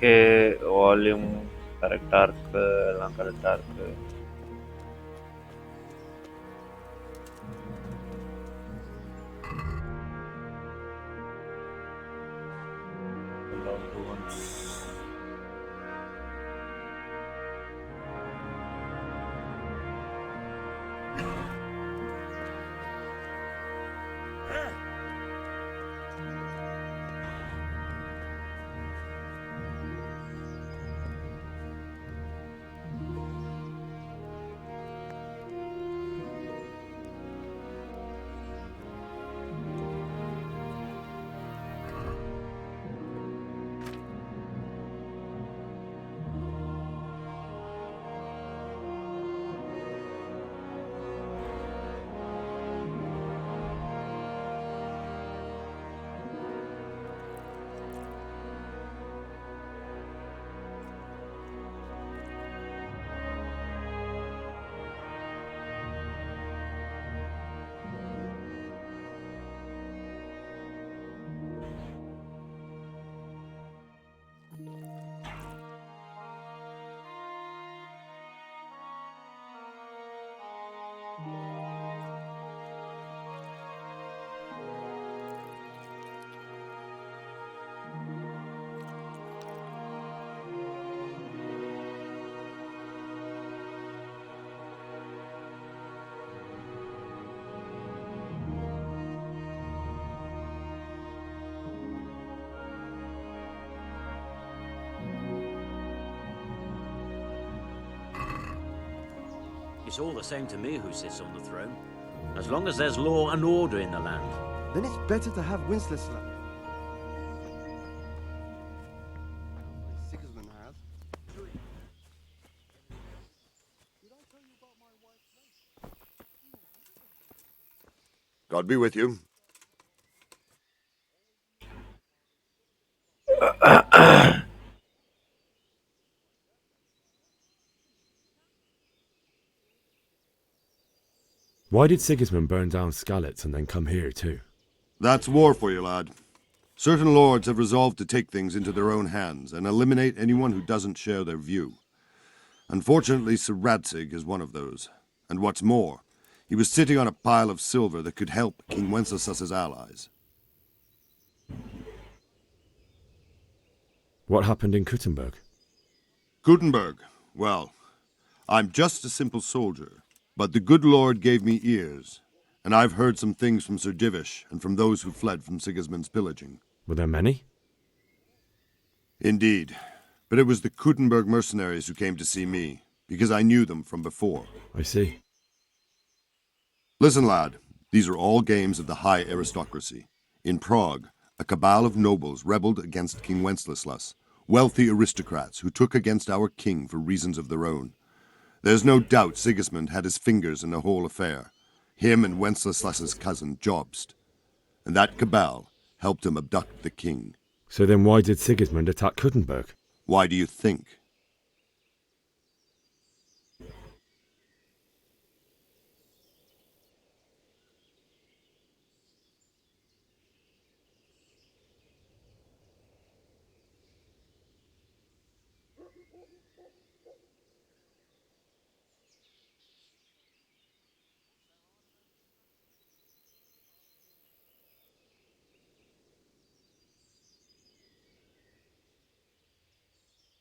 Okay. Volume கரெக்டா இருக்கு. எல்லாம் கரெக்டா இருக்கு. It's all the same to me who sits on the throne, as long as there's law and order in the land. Then it's better to have Wenceslas. Sigismund has. God be with you. Why did Sigismund burn down Skalitz and then come here too? That's war for you, lad. Certain lords have resolved to take things into their own hands and eliminate anyone who doesn't share their view. Unfortunately, Sir Radzig is one of those. And what's more, he was sitting on a pile of silver that could help King Wenceslas's allies. What happened in Kuttenberg? Gutenberg, well, I'm just a simple soldier. But the good Lord gave me ears, and I've heard some things from Sir Divish and from those who fled from Sigismund's pillaging. Were there many? Indeed, but it was the Kuttenberg mercenaries who came to see me, because I knew them from before. I see. Listen, lad, these are all games of the high aristocracy. In Prague, a cabal of nobles rebelled against King Wenceslas, wealthy aristocrats who took against our king for reasons of their own. There's no doubt Sigismund had his fingers in the whole affair, him and Wenceslas's cousin Jobst. And that cabal helped him abduct the king. So then why did Sigismund attack Kuttenberg? Why do you think?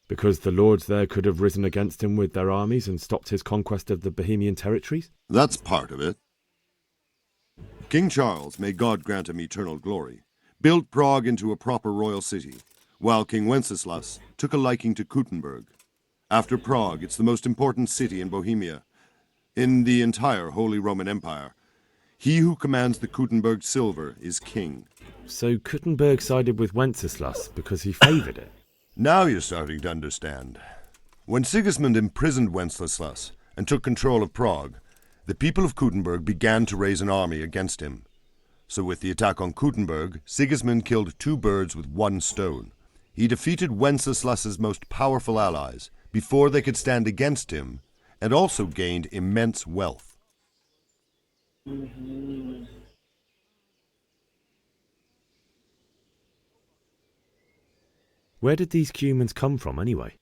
Because the lords there could have risen against him with their armies and stopped his conquest of the Bohemian territories? That's part of it. King Charles, may God grant him eternal glory, built Prague into a proper royal city, while King Wenceslas took a liking to Kuttenberg. After Prague, it's the most important city in Bohemia, in the entire Holy Roman Empire. He who commands the Kuttenberg silver is king. So Kuttenberg sided with Wenceslas because he favoured it? Now you're starting to understand. When Sigismund imprisoned Wenceslas and took control of Prague, the people of Kuttenberg began to raise an army against him. So with the attack on Kuttenberg, Sigismund killed 2 birds with 1 stone. He defeated Wenceslas's most powerful allies before they could stand against him, and also gained immense wealth. Where did these humans come from, anyway?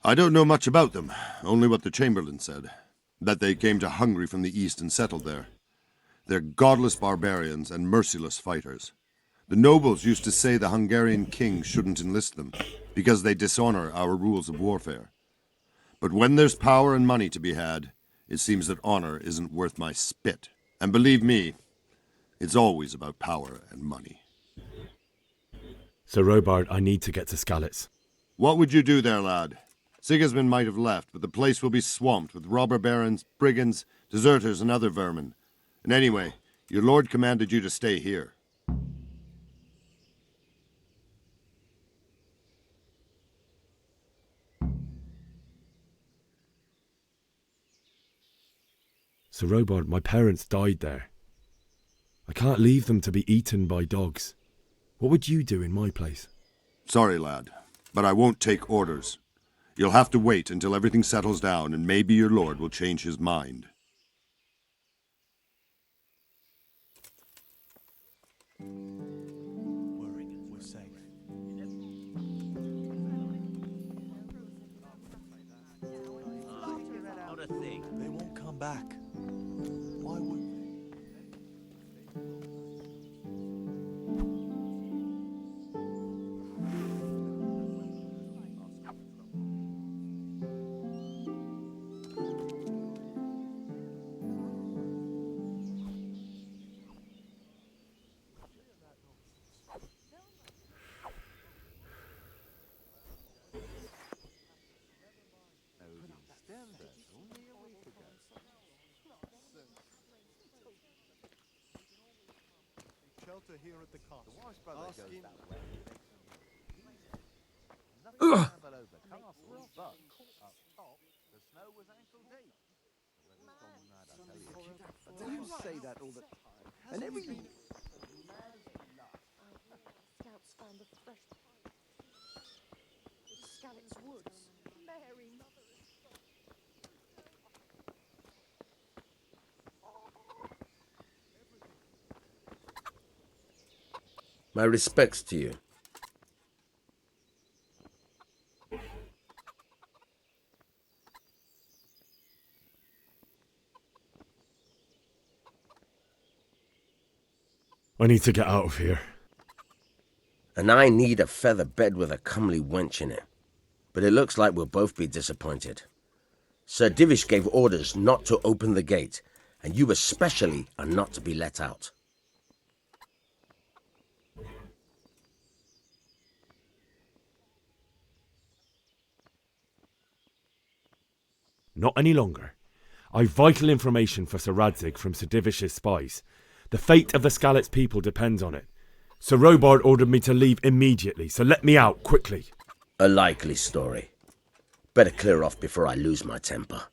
I don't know much about them, only what the Chamberlain said. That they came to Hungary from the east and settled there. They're godless barbarians and merciless fighters. The nobles used to say the Hungarian king shouldn't enlist them, because they dishonor our rules of warfare. But when there's power and money to be had, it seems that honor isn't worth my spit. And believe me, it's always about power and money. So, Robard, I need to get to Skalitz. What would you do there, lad? Sigismund might have left, but the place will be swamped with robber barons, brigands, deserters, and other vermin. And anyway, your lord commanded you to stay here. So, Robard, my parents died there. I can't leave them to be eaten by dogs. What would you do in my place? Sorry, lad, but I won't take orders. You'll have to wait until everything settles down, and maybe your lord will change his mind. We're safe. Not a thing. They won't come back. Why would they? Shelter here at the castle. Ask him. You say that all the time. And everything. Scouts found the fresh Skalitz woods. Mary, mother and son. My respects to you. I need to get out of here. And I need a feather bed with a comely wench in it. But it looks like we'll both be disappointed. Sir Divish gave orders not to open the gate, and you especially are not to be let out. Not any longer. I've vital information for Sir Radzig from Sir Divish's spies. The fate of the Skalitz people depends on it. Sir Robard ordered me to leave immediately, so let me out, quickly. A likely story. Better clear off before I lose my temper.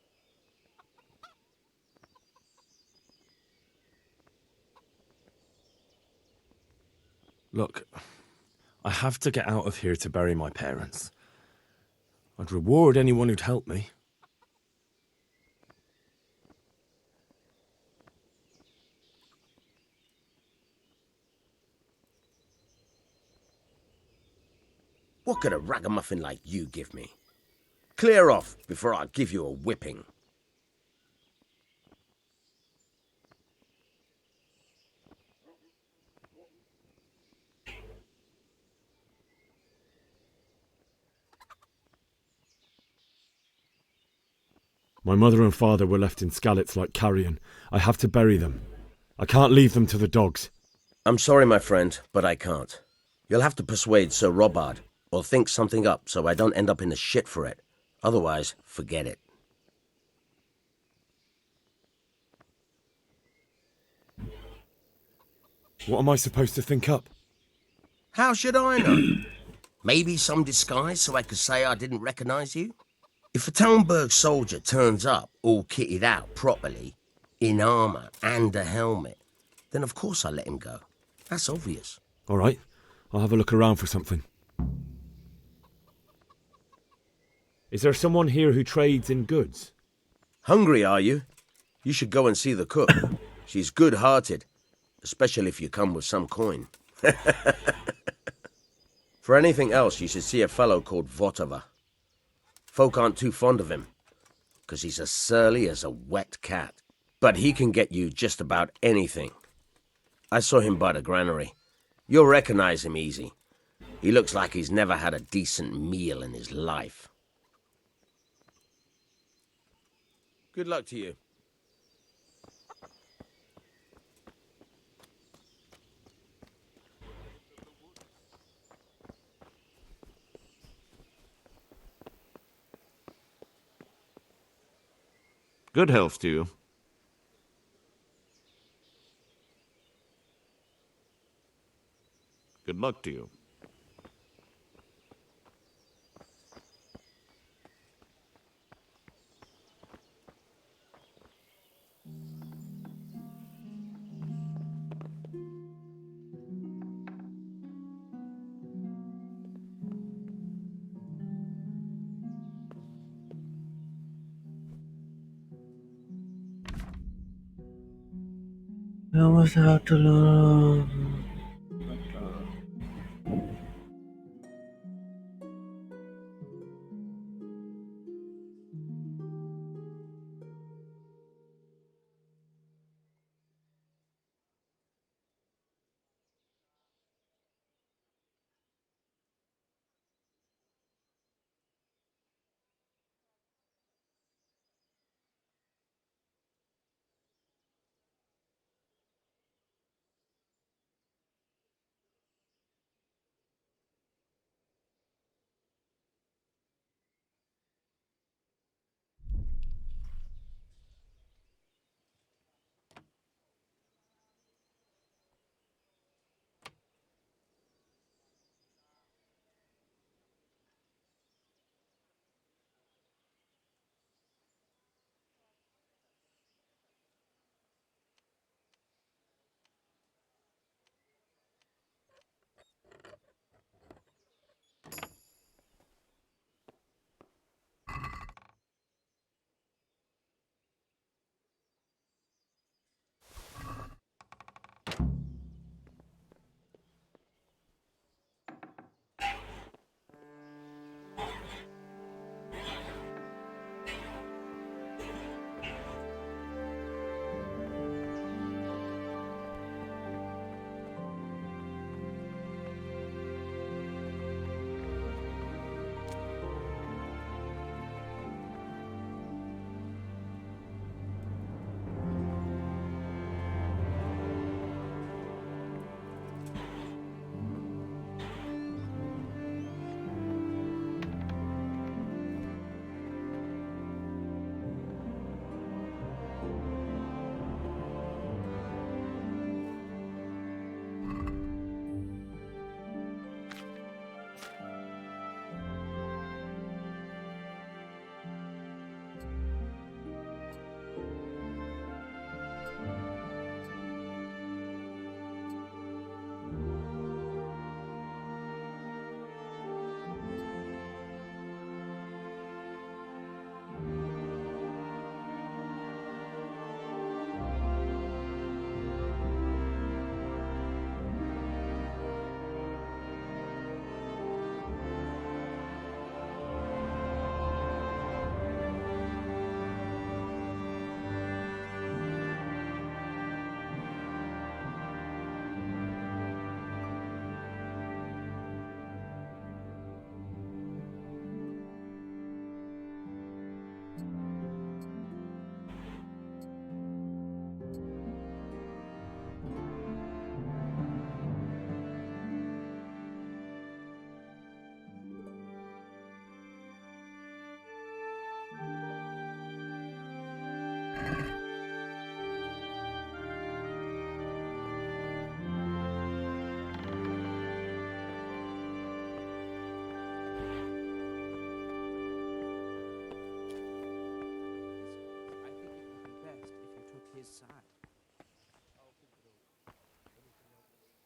Look, I have to get out of here to bury my parents. I'd reward anyone who'd help me. What could a ragamuffin like you give me? Clear off before I give you a whipping. My mother and father were left in Skalitz like carrion. I have to bury them. I can't leave them to the dogs. I'm sorry, my friend, but I can't. You'll have to persuade Sir Robard, or think something up so I don't end up in the shit for it. Otherwise, forget it. What am I supposed to think up? How should I know? Maybe some disguise so I could say I didn't recognize you? If a Talmberg soldier turns up all kitted out properly, in armour and a helmet, then of course I let him go. That's obvious. All right, I'll have a look around for something. Is there someone here who trades in goods? Hungry, are you? You should go and see the cook. She's good-hearted, especially if you come with some coin. For anything else, you should see a fellow called Votova. Folk aren't too fond of him, 'cause he's as surly as a wet cat. But he can get you just about anything. I saw him by the granary. You'll recognize him easy. He looks like he's never had a decent meal in his life. Good luck to you. Good health to you. Good luck to you. I was out alone.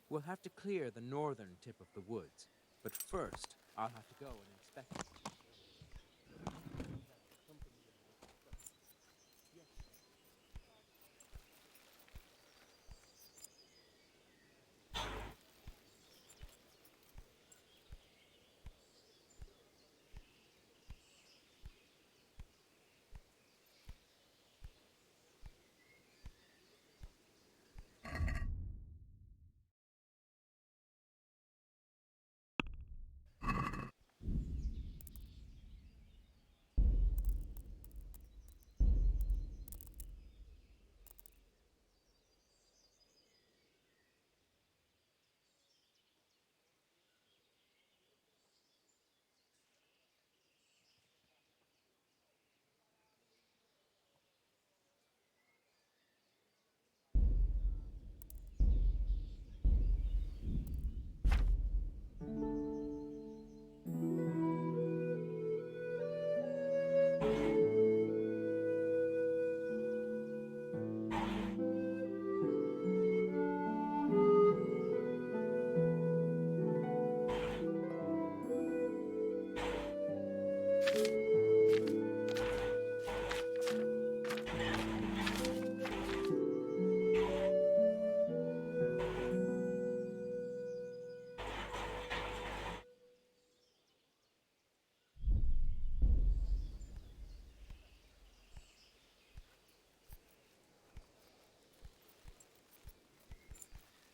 We'll have to clear the northern tip of the woods, but first I'll have to go and inspect it.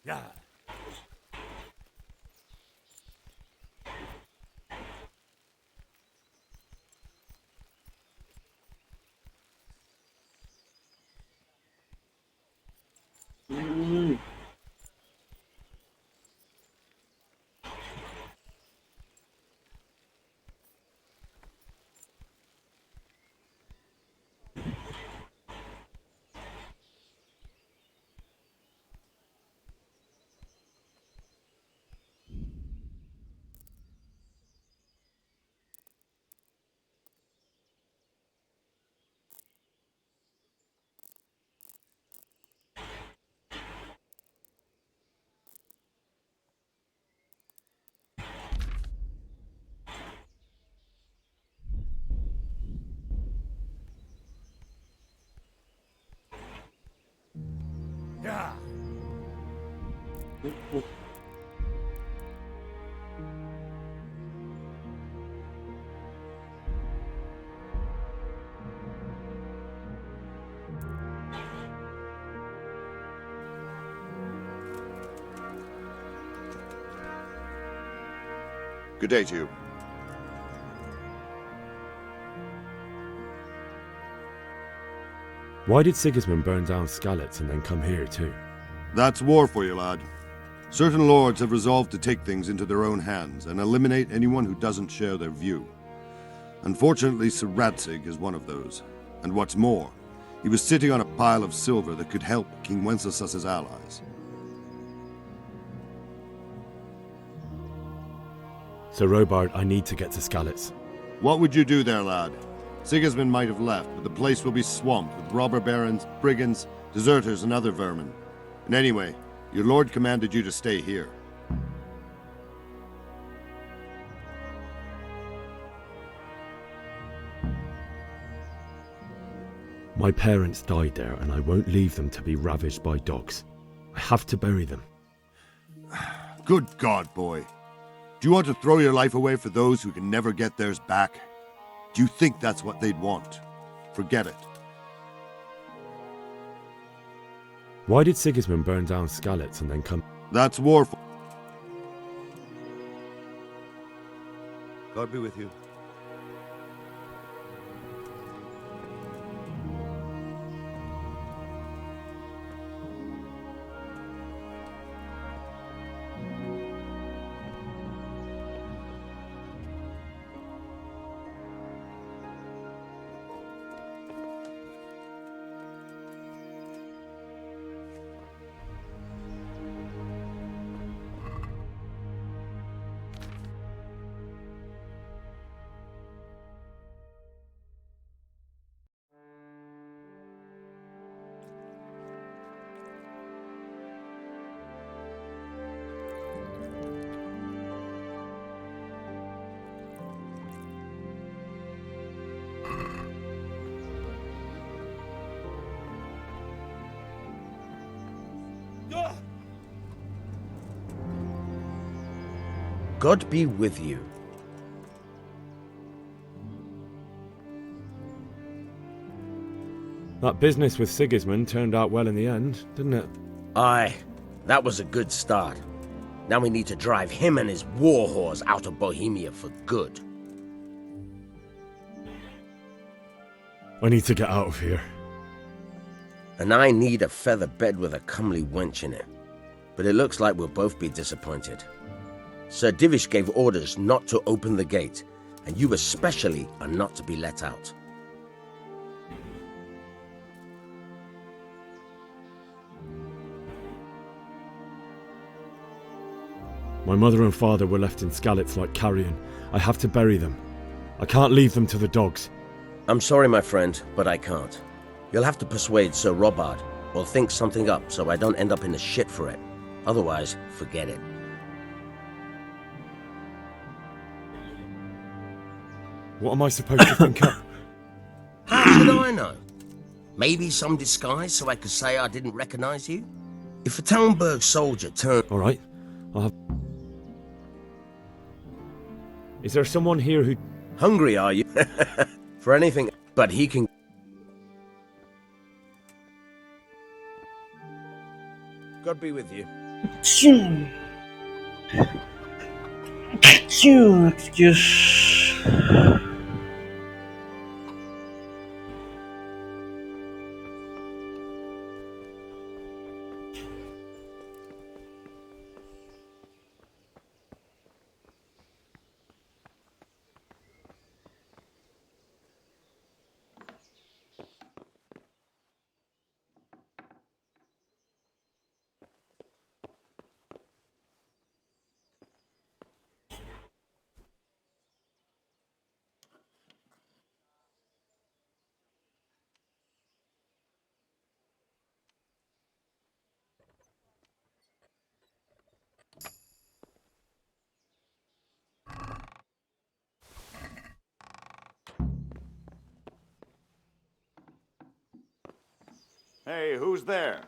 Yeah. Yeah. Good day to you. Why did Sigismund burn down Skalitz and then come here too? That's war for you, lad. Certain lords have resolved to take things into their own hands and eliminate anyone who doesn't share their view. Unfortunately, Sir Radzig is one of those. And what's more, he was sitting on a pile of silver that could help King Wenceslas's allies. Sir Robard, I need to get to Skalitz. What would you do there, lad? Sigismund might have left, but the place will be swamped with robber barons, brigands, deserters, and other vermin. And anyway, your lord commanded you to stay here. My parents died there, and I won't leave them to be ravaged by dogs. I have to bury them. Good God, boy. Do you want to throw your life away for those who can never get theirs back? Do you think that's what they'd want? Forget it. Why did Sigismund burn down Skalitz and then come... That's war for... God be with you. God be with you. That business with Sigismund turned out well in the end, didn't it? Aye, that was a good start. Now we need to drive him and his war horse out of Bohemia for good. I need to get out of here. And I need a feather bed with a comely wench in it. But it looks like we'll both be disappointed. Sir Divish gave orders not to open the gate, and you especially are not to be let out. My mother and father were left in Skalitz like carrion. I have to bury them. I can't leave them to the dogs. I'm sorry, my friend, but I can't. You'll have to persuade Sir Robard, or think something up so I don't end up in the shit for it. Otherwise, forget it. What am I supposed to think up? How should I know? Maybe some disguise so I could say I didn't recognize you? If a Talmberg soldier turned... All right, I'll have... Is there someone here who... Hungry, are you? For anything, but he can... God be with you. Excuse. Hey, who's there?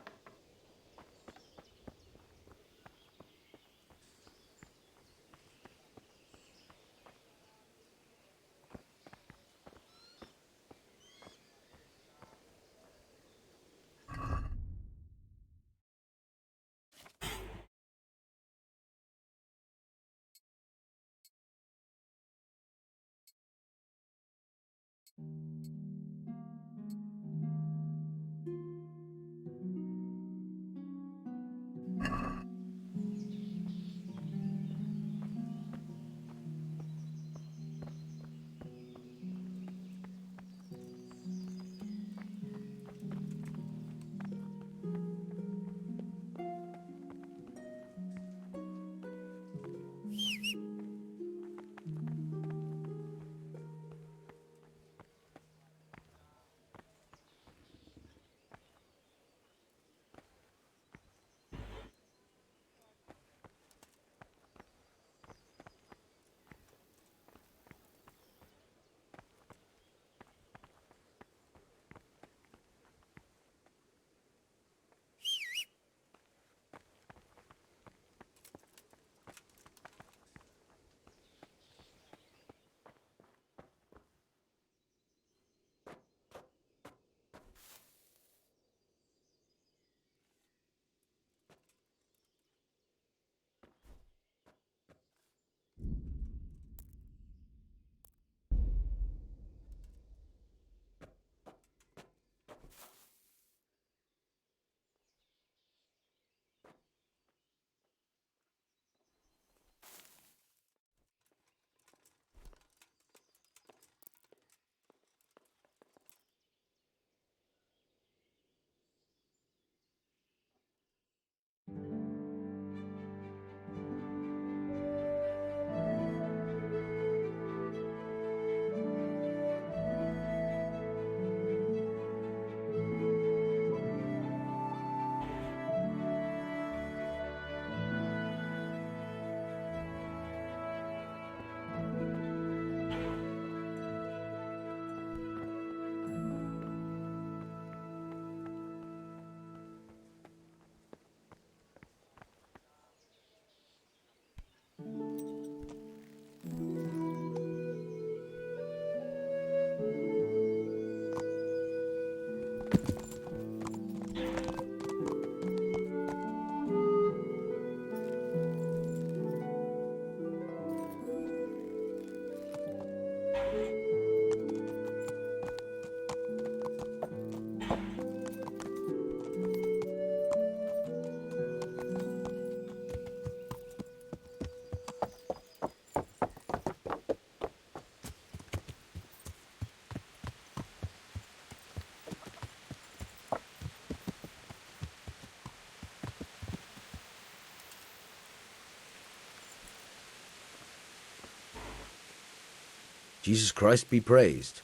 Jesus Christ be praised.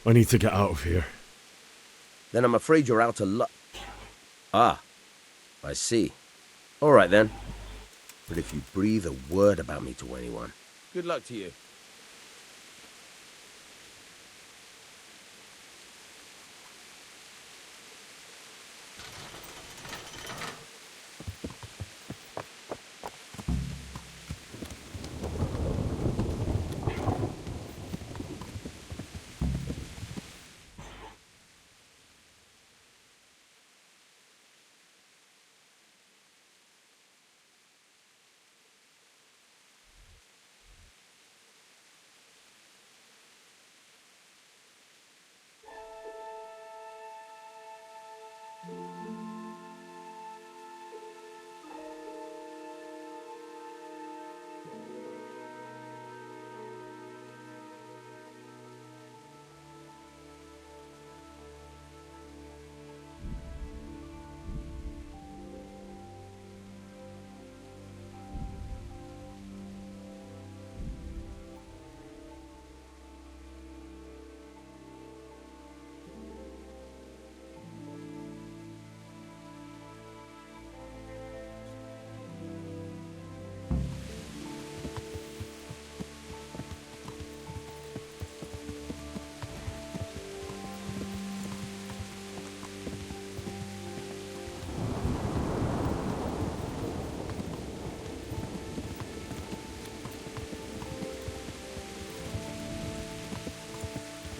I need to get out of here. Then I'm afraid you're out of luck. Ah, I see. All right then. But if you breathe a word about me to anyone, good luck to you.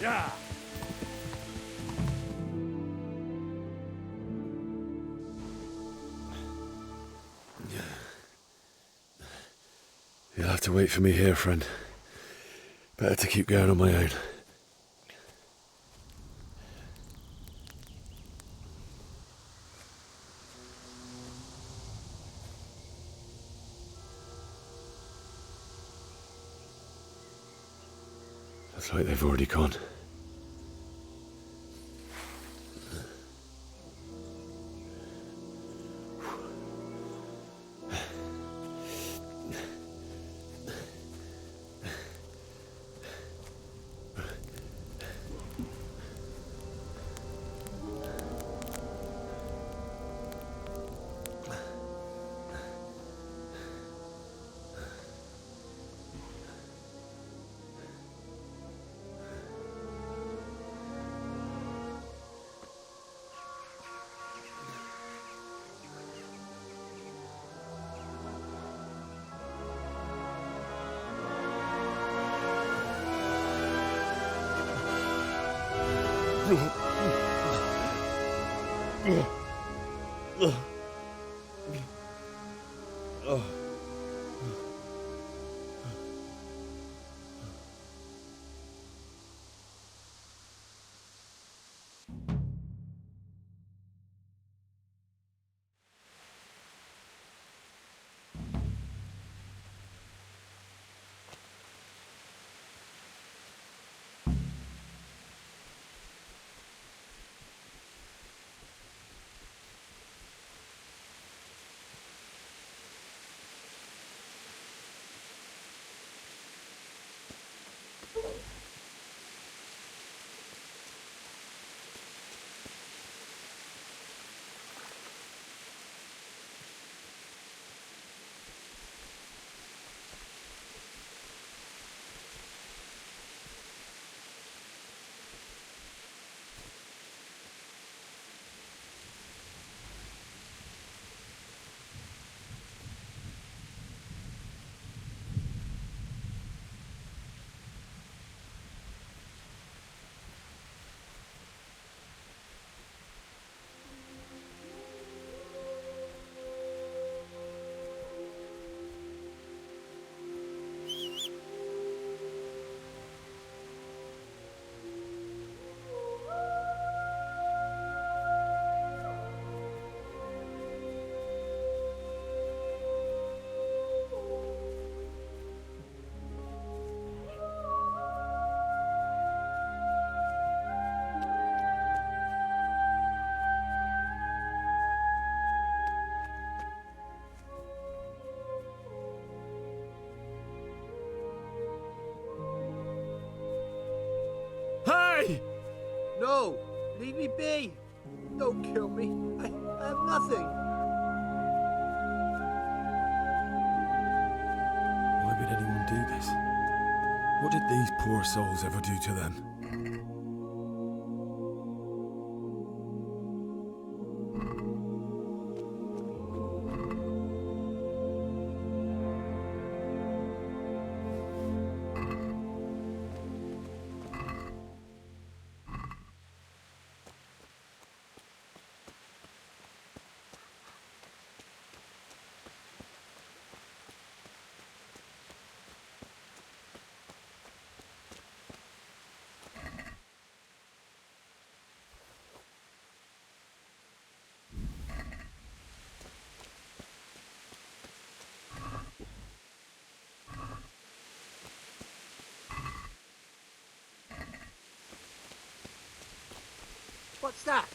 You'll have to wait for me here, friend. Better to keep going on my own. Looks like they've already gone. Hey! No! Leave me be! Don't kill me. I have nothing. Why would anyone do this? What did these poor souls ever do to them? What's that?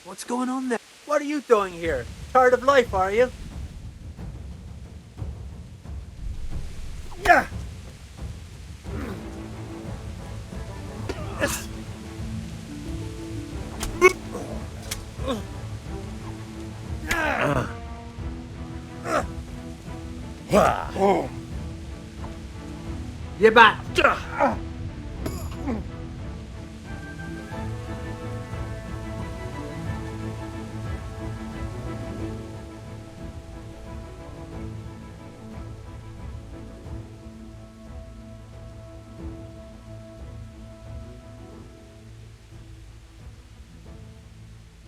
What's going on there? What are you doing here? Tired of life, are you? Yeah. You back.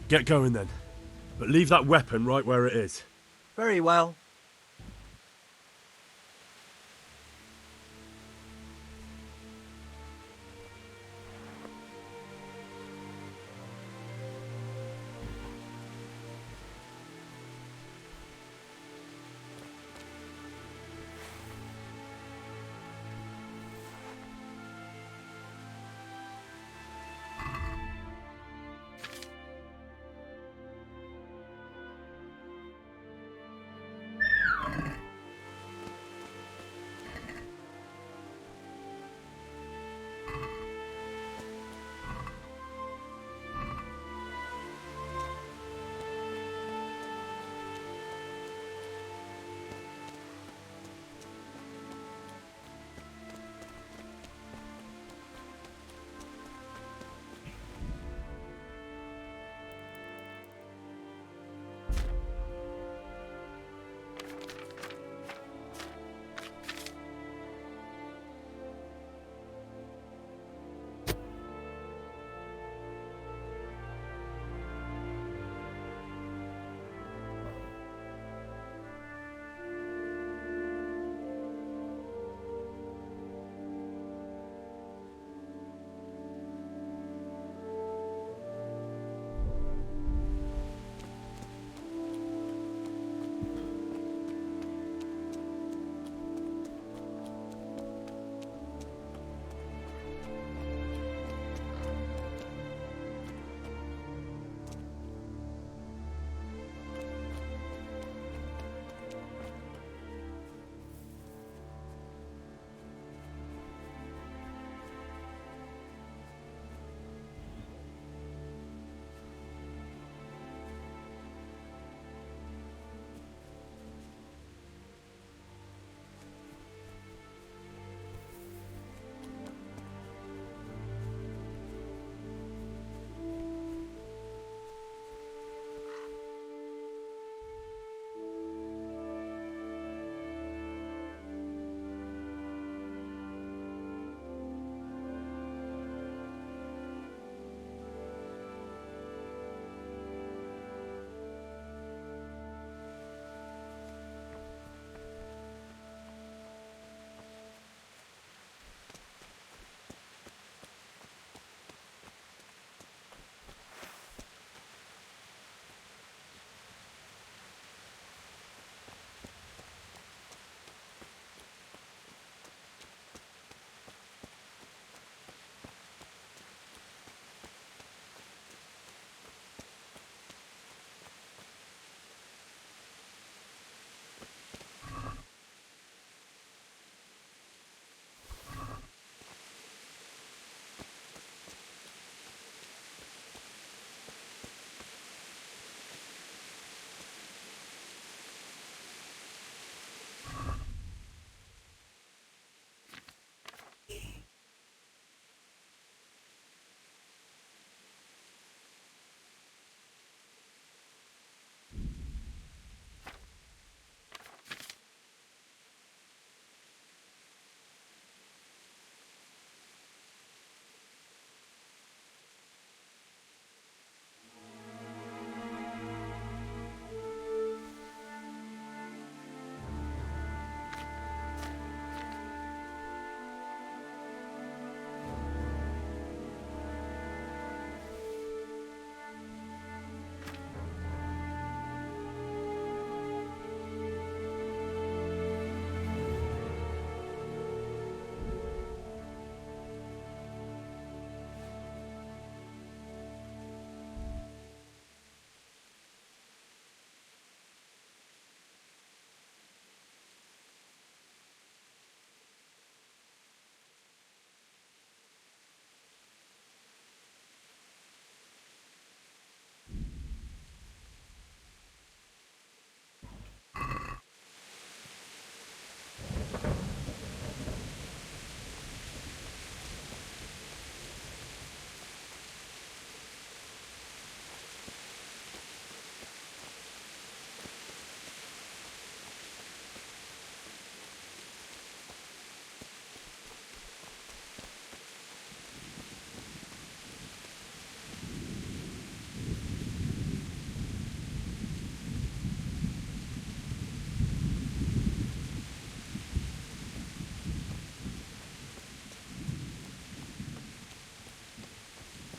Get going then. But leave that weapon right where it is. Very well.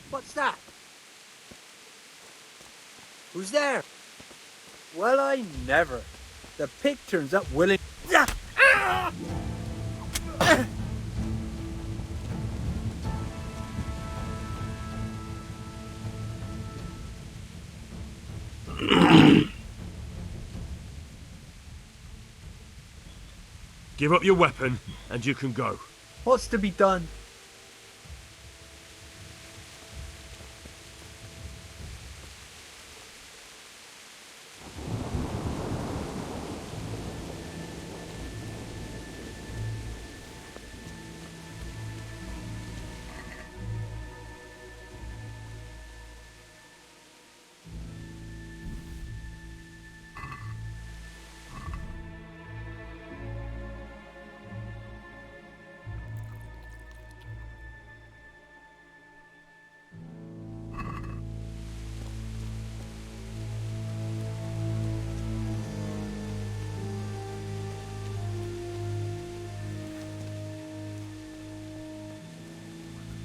What's that? Who's there? Well, I never. The pig turns up willing. Give up your weapon, and you can go. What's to be done?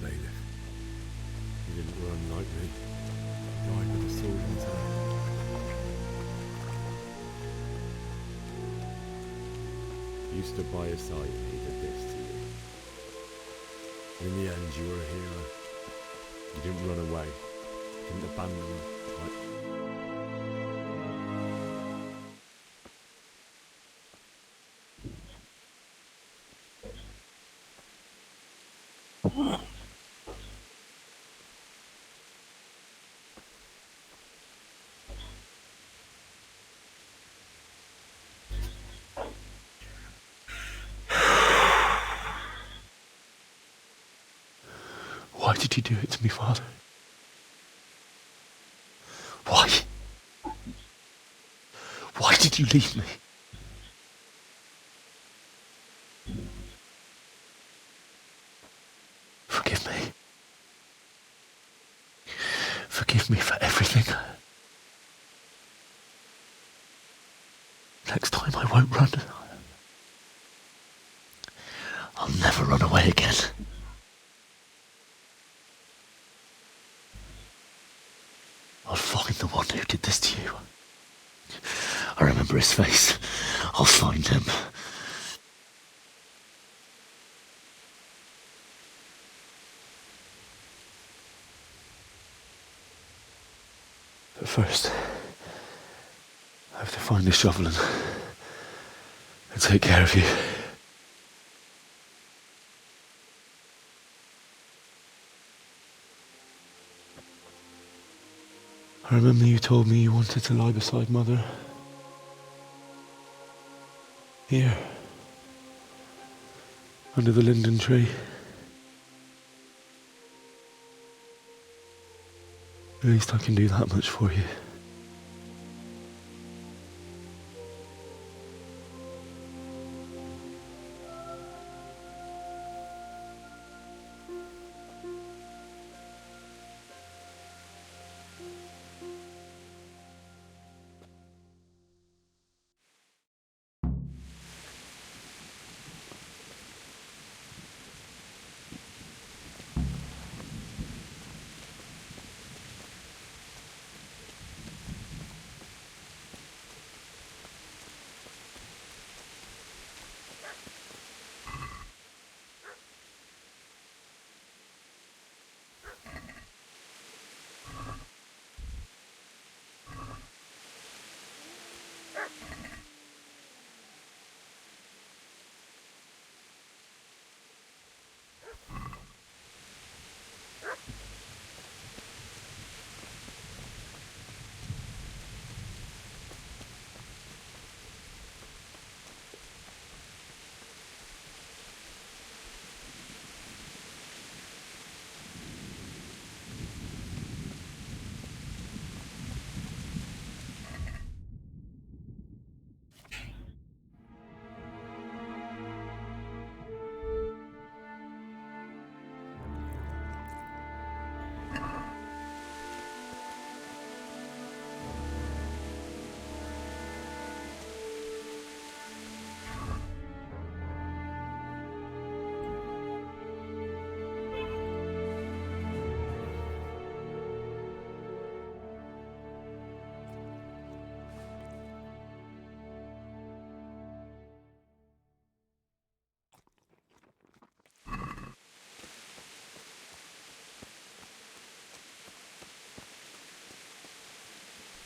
Bailiff. He didn't run like me. Died with a sword in his hand. You stood by his side and he did this to you. In the end, you were a hero. You didn't run away. You didn't abandon him. Why did you do it to me, Father? Why? Why did you leave me? Forgive me. Forgive me for everything. Next time I won't run. I'll never run away again. I'll find the one who did this to you. I remember his face. I'll find him. But first, I have to find the shovel and take care of you. I remember you told me you wanted to lie beside Mother. Here. Under the linden tree. At least I can do that much for you.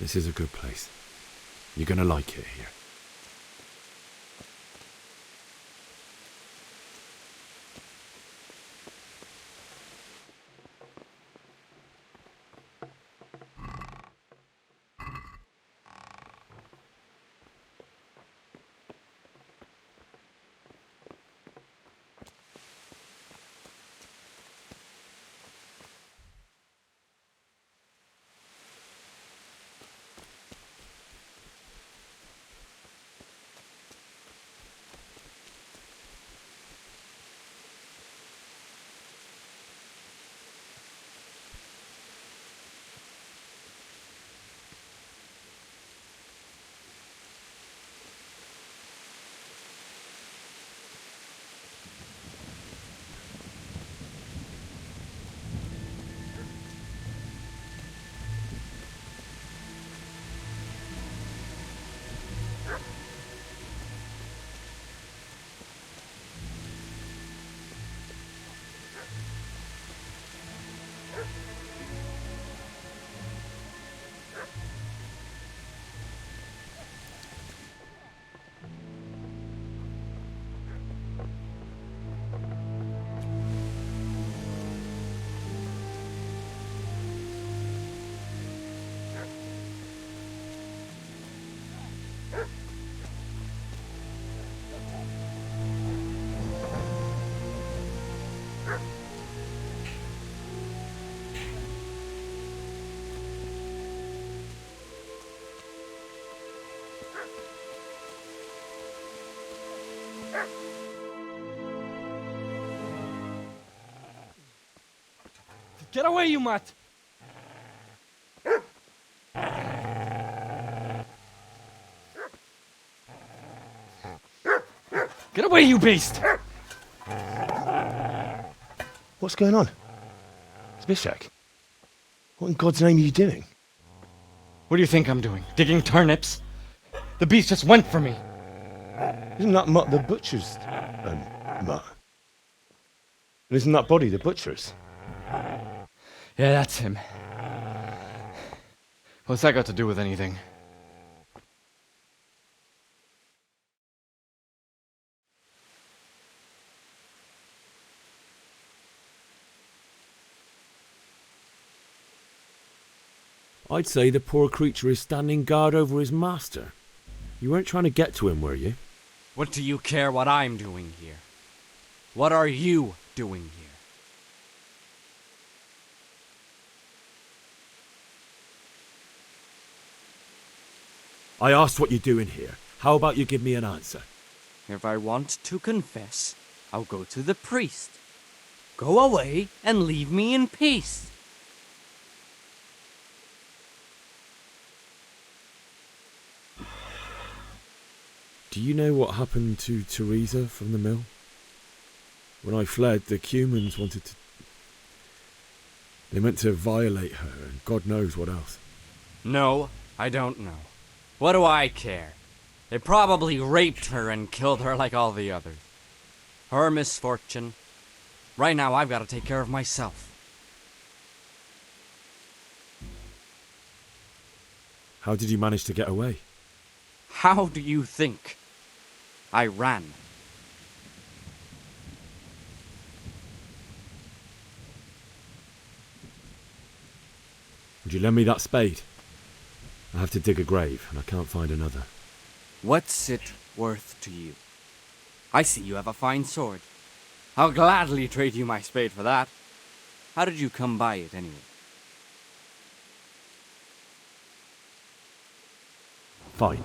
This is a good place. You're gonna like it here. Get away, you mutt! Get away, you beast! What's going on? Zbyszek, what in God's name are you doing? What do you think I'm doing? Digging turnips? The beast just went for me. Isn't that Mutt the butcher's? Mutt. And isn't that body the butcher's? Yeah, that's him. What's that got to do with anything? I'd say the poor creature is standing guard over his master. You weren't trying to get to him, were you? What do you care what I'm doing here? What are you doing here? I asked what you're doing here. How about you give me an answer? If I want to confess, I'll go to the priest. Go away and leave me in peace. Do you know what happened to Teresa from the mill? When I fled, the Cumans wanted to... They meant to violate her, and God knows what else. No, I don't know. What do I care? They probably raped her and killed her like all the others. Her misfortune. Right now, I've got to take care of myself. How did you manage to get away? How do you think? I ran. Would you lend me that spade? I have to dig a grave, and I can't find another. What's it worth to you? I see you have a fine sword. I'll gladly trade you my spade for that. How did you come by it, anyway? Fine.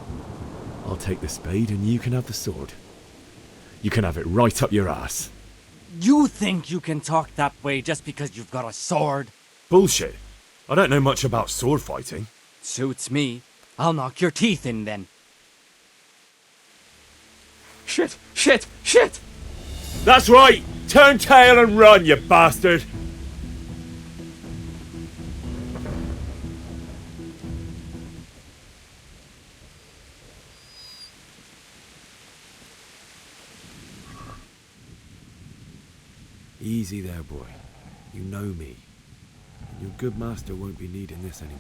I'll take the spade, and you can have the sword. You can have it right up your ass. You think you can talk that way just because you've got a sword? Bullshit. I don't know much about sword fighting. Suits me. I'll knock your teeth in then. Shit! Shit! Shit! That's right! Turn tail and run, you bastard! Easy there, boy. You know me. And your good master won't be needing this anymore.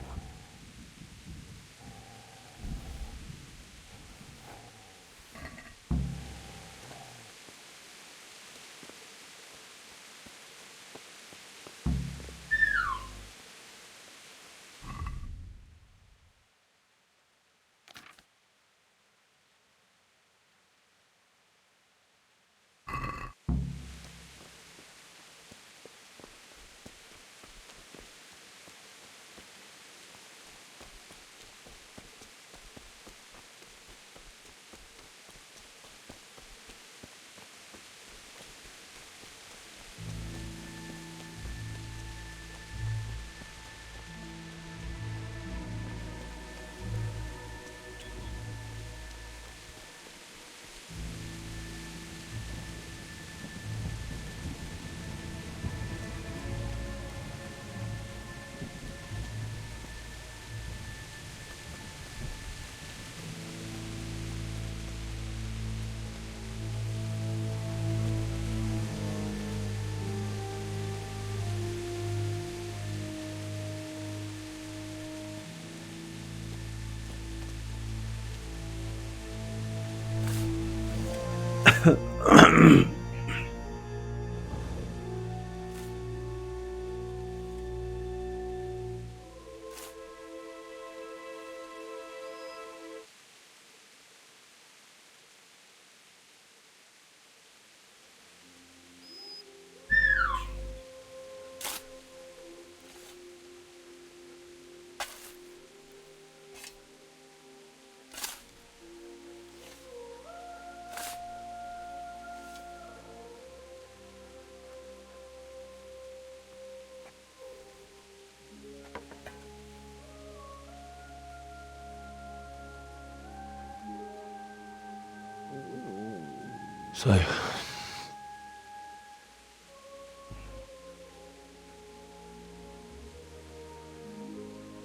So,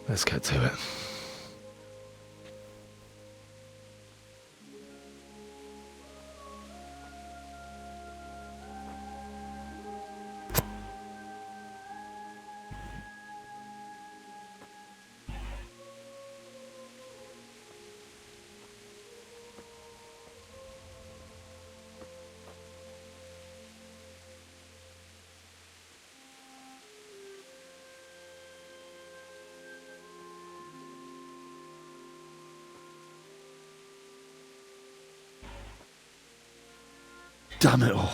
let's get to it. Damn it all.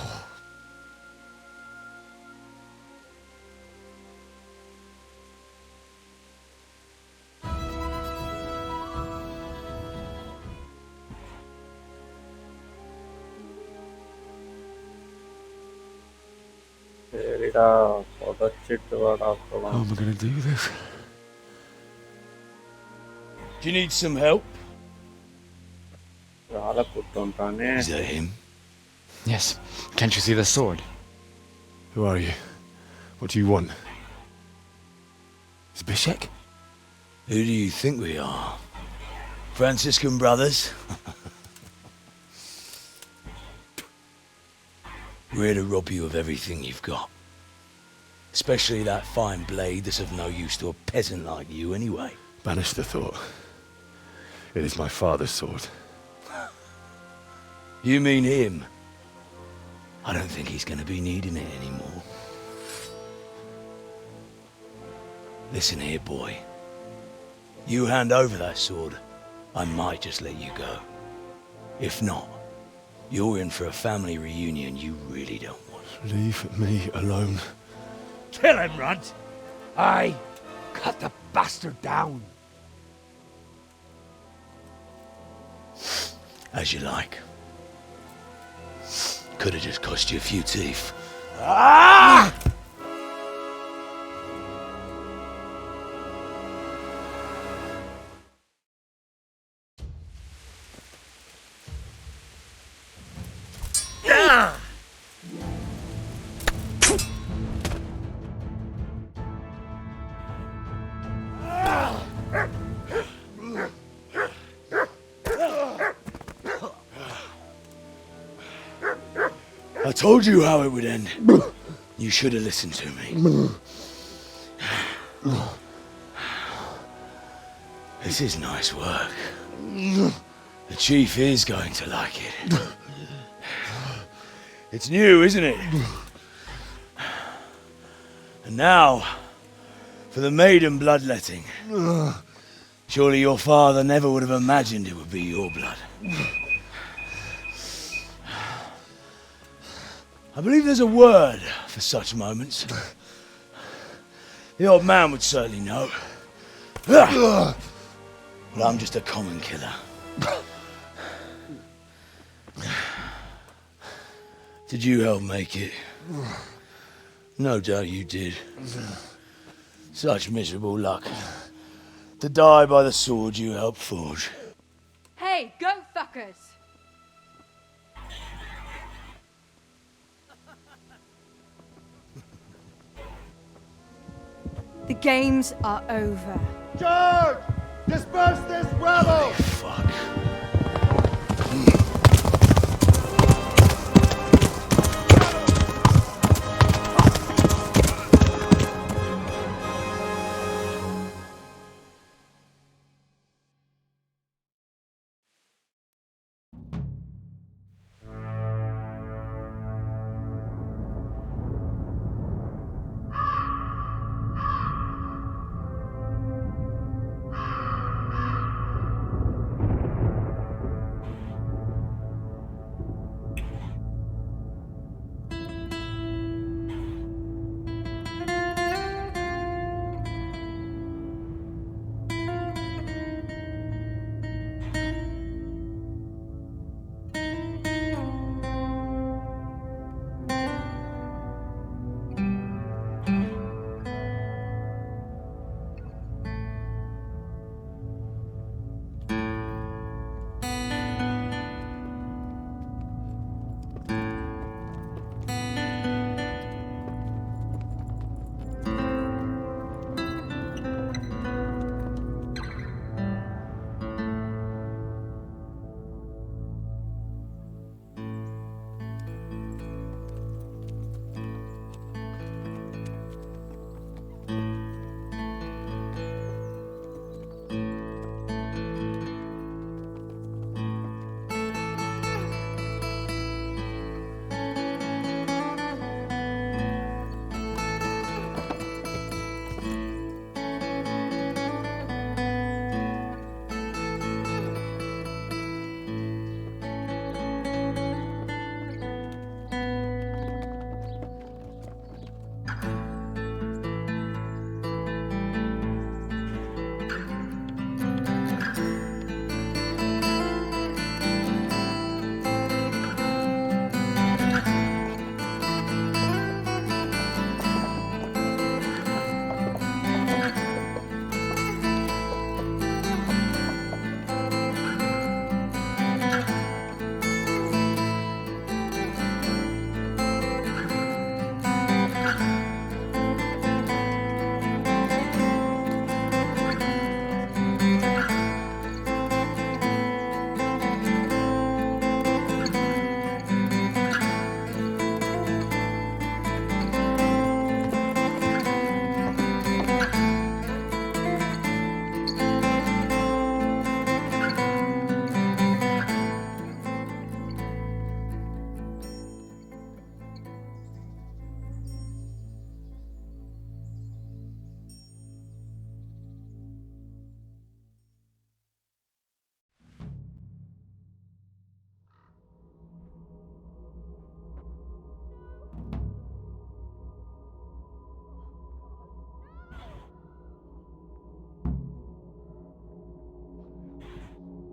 சரிடா புதைச்சிட்டு வாடா How போலாம். am I going to do this? Do you need some help? ஆளை கூட்டு வந்துட்டானே. Is that him? Yes. Can't you see the sword? Who are you? What do you want? Is Bishek? Who do you think we are? Franciscan brothers? We're here to rob you of everything you've got. Especially that fine blade that's of no use to a peasant like you anyway. Banish the thought. It is my father's sword. You mean him? I don't think he's going to be needing it anymore. Listen here, boy. You hand over that sword, I might just let you go. If not, you're in for a family reunion you really don't want. Leave me alone. Kill him, Runt! Aye, cut the bastard down. As you like. Could have just cost you a few teeth. Ah! I told you how it would end. You should have listened to me. This is nice work. The chief is going to like it. It's new, isn't it? And now, for the maiden bloodletting. Surely your father never would have imagined it would be your blood. I believe there's a word for such moments. The old man would certainly know. But I'm just a common killer. Did you help make it? No doubt you did. Such miserable luck. To die by the sword you helped forge. Hey, goat fuckers! The games are over. Charge! Disperse this rabble! Fuck.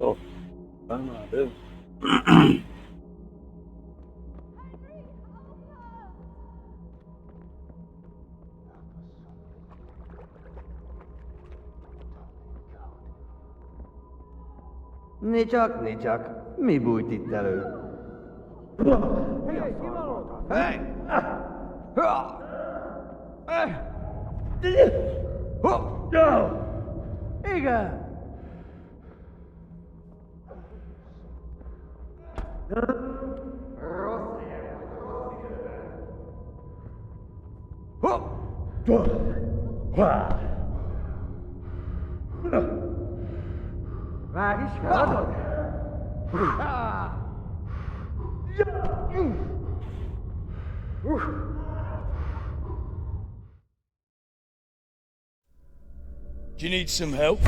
Oh, I do. Nicsak, mi bújt itt elő? Hey! Igen! Már is feladod? Do you need some help?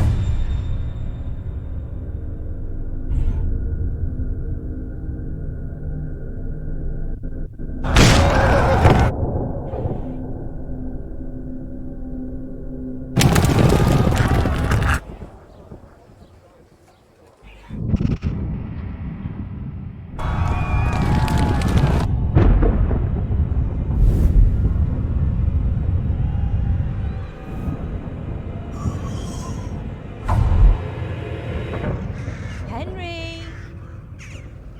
Henry!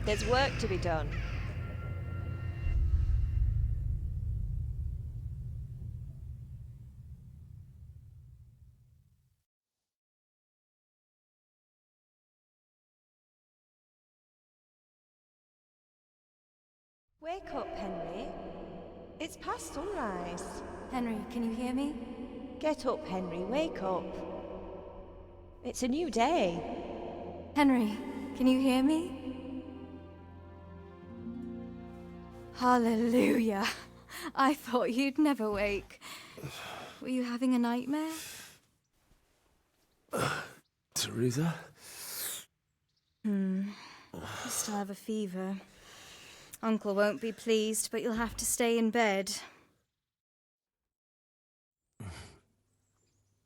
There's work to be done. Wake up, Henry. It's past sunrise. Henry, can you hear me? Get up, Henry. Wake up. It's a new day. Henry, can you hear me? Hallelujah. I thought you'd never wake. Were you having a nightmare? Teresa? You still have a fever. Uncle won't be pleased, but you'll have to stay in bed.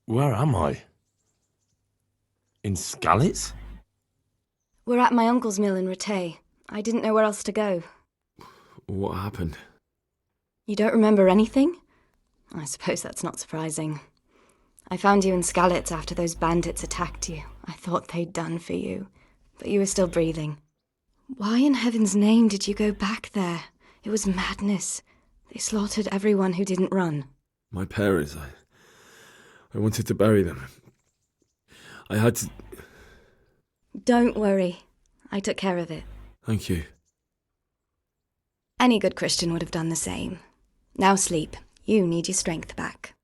Where am I? In Skalitz? We're at my uncle's mill in Rattay. I didn't know where else to go. What happened? You don't remember anything? I suppose that's not surprising. I found you in Skalitz after those bandits attacked you. I thought they'd done for you, but you were still breathing. Why in heaven's name did you go back there? It was madness. They slaughtered everyone who didn't run. My parents, I wanted to bury them. I had to... Don't worry. I took care of it. Thank you. Any good Christian would have done the same. Now sleep. You need your strength back.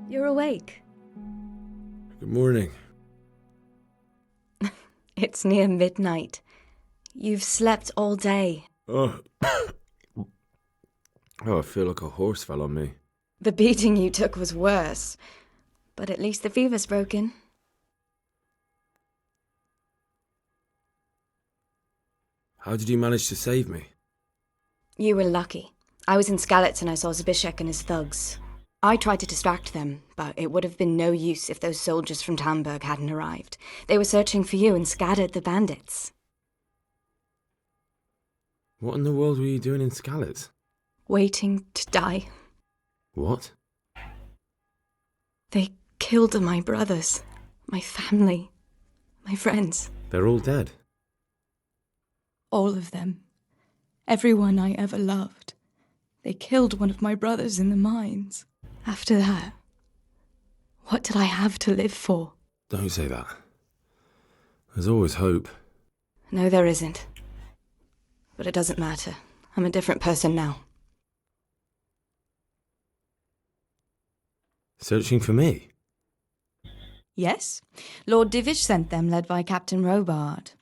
You're awake. Good morning. It's near midnight. You've slept all day. Oh. I feel like a horse fell on me. The beating you took was worse. But at least the fever's broken. How did you manage to save me? You were lucky. I was in Skalitz and I saw Zbyszek and his thugs. I tried to distract them, but it would have been no use if those soldiers from Tamburg hadn't arrived. They were searching for you and scattered the bandits. What in the world were you doing in Skalitz? Waiting to die. What? They killed my brothers, my family, my friends. They're all dead. All of them. Everyone I ever loved. They killed one of my brothers in the mines. After that, what did I have to live for? Don't say that. There's always hope. No, there isn't. But it doesn't matter. I'm a different person now. Searching for me? Yes. Lord Divish sent them, led by Captain Robard.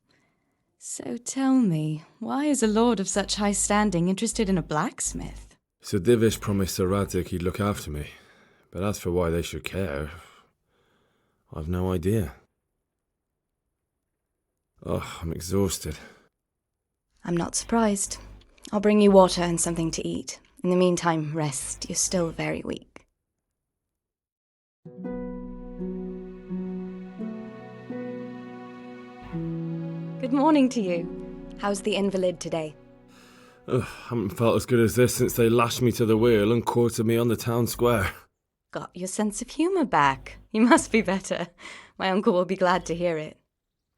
So tell me, why is a lord of such high standing interested in a blacksmith? Sir Divish promised Sir Radzig he'd look after me. But as for why they should care, I've no idea. Oh, I'm exhausted. I'm not surprised. I'll bring you water and something to eat. In the meantime, rest. You're still very weak. Good morning to you. How's the invalid today? Ugh, haven't felt as good as this since they lashed me to the wheel and quartered me on the town square. Got your sense of humour back. You must be better. My uncle will be glad to hear it.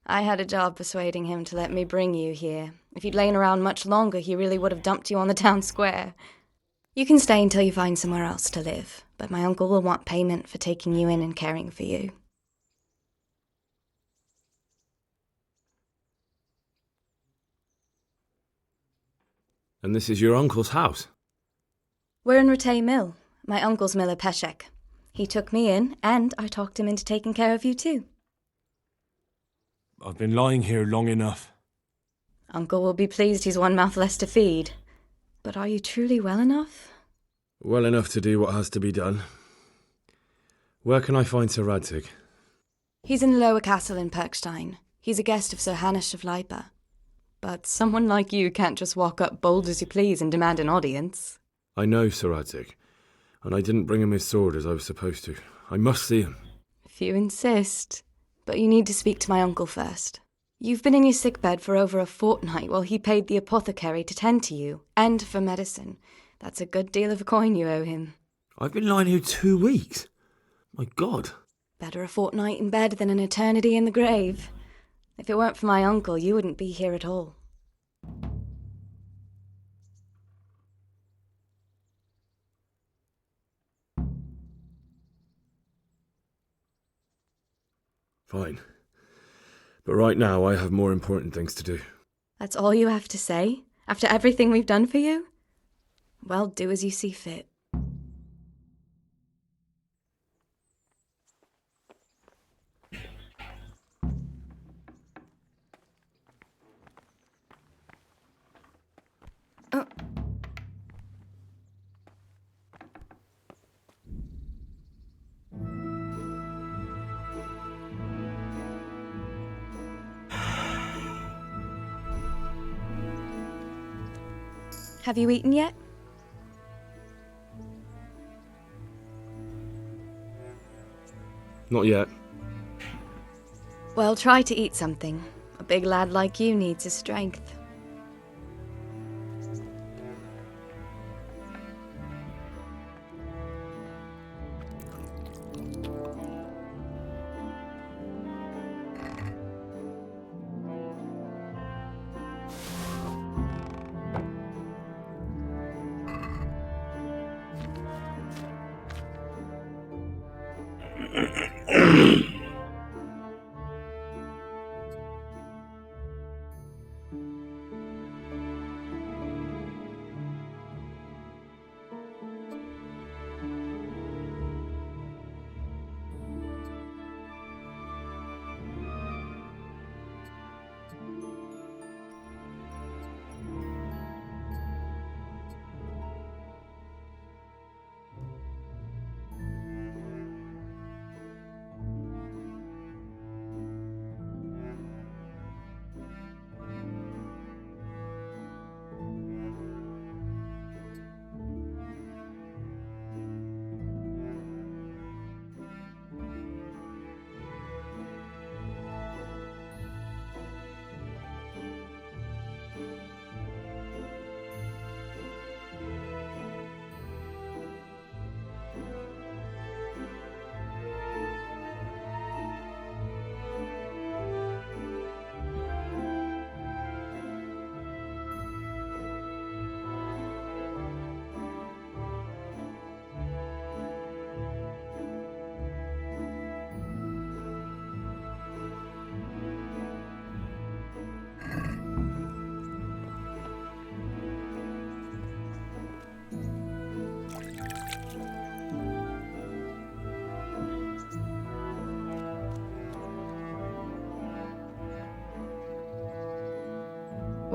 I had a job persuading him to let me bring you here. If you'd lain around much longer, he really would have dumped you on the town square. You can stay until you find somewhere else to live, but my uncle will want payment for taking you in and caring for you. And this is your uncle's house? We're in Rattay Mill. My uncle's miller Peshek. He took me in, and I talked him into taking care of you too. I've been lying here long enough. Uncle will be pleased he's one mouth less to feed. But are you truly well enough? Well enough to do what has to be done. Where can I find Sir Radzig? He's in the lower castle in Perkstein. He's a guest of Sir Hanush of Leipa. But someone like you can't just walk up bold as you please and demand an audience. I know Sir Radzig, and I didn't bring him his sword as I was supposed to. I must see him. If you insist. But you need to speak to my uncle first. You've been in your sickbed for over a fortnight while he paid the apothecary to tend to you, and for medicine. That's a good deal of coin you owe him. I've been lying here 2 weeks. My God. Better a fortnight in bed than an eternity in the grave. If it weren't for my uncle, you wouldn't be here at all. Fine. But right now I have more important things to do. That's all you have to say? After everything we've done for you? Well, do as you see fit. Have you eaten yet? Not yet. Well, try to eat something. A big lad like you needs his strength.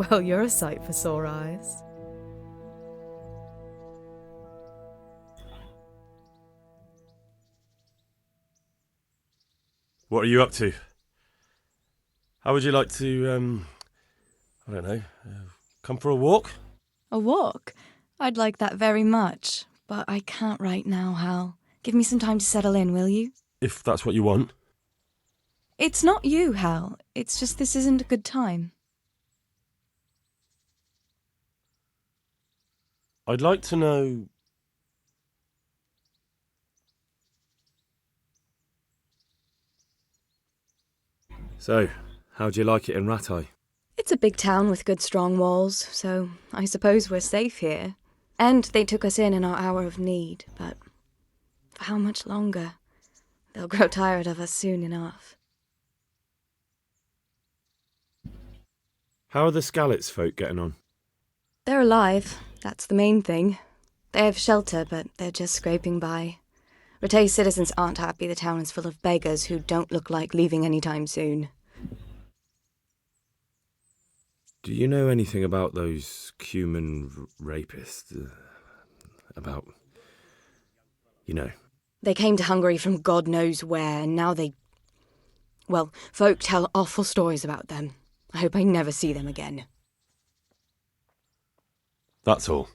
Well, you're a sight for sore eyes. What are you up to? How would you like to, I don't know, come for a walk? A walk? I'd like that very much, but I can't right now, Hal. Give me some time to settle in, will you? If that's what you want. It's not you, Hal. It's just this isn't a good time. I'd like to know... So, how'd you like it in Rattay? It's a big town with good strong walls, so I suppose we're safe here. And they took us in our hour of need, but for how much longer? They'll grow tired of us soon enough. How are the Skalitz folk getting on? They're alive, that's the main thing. They have shelter, but they're just scraping by. Rattay citizens aren't happy the town is full of beggars who don't look like leaving anytime soon. Do you know anything about those human rapists? About... you know. They came to Hungary from God knows where, and now they... Well, folk tell awful stories about them. I hope I never see them again. That's all.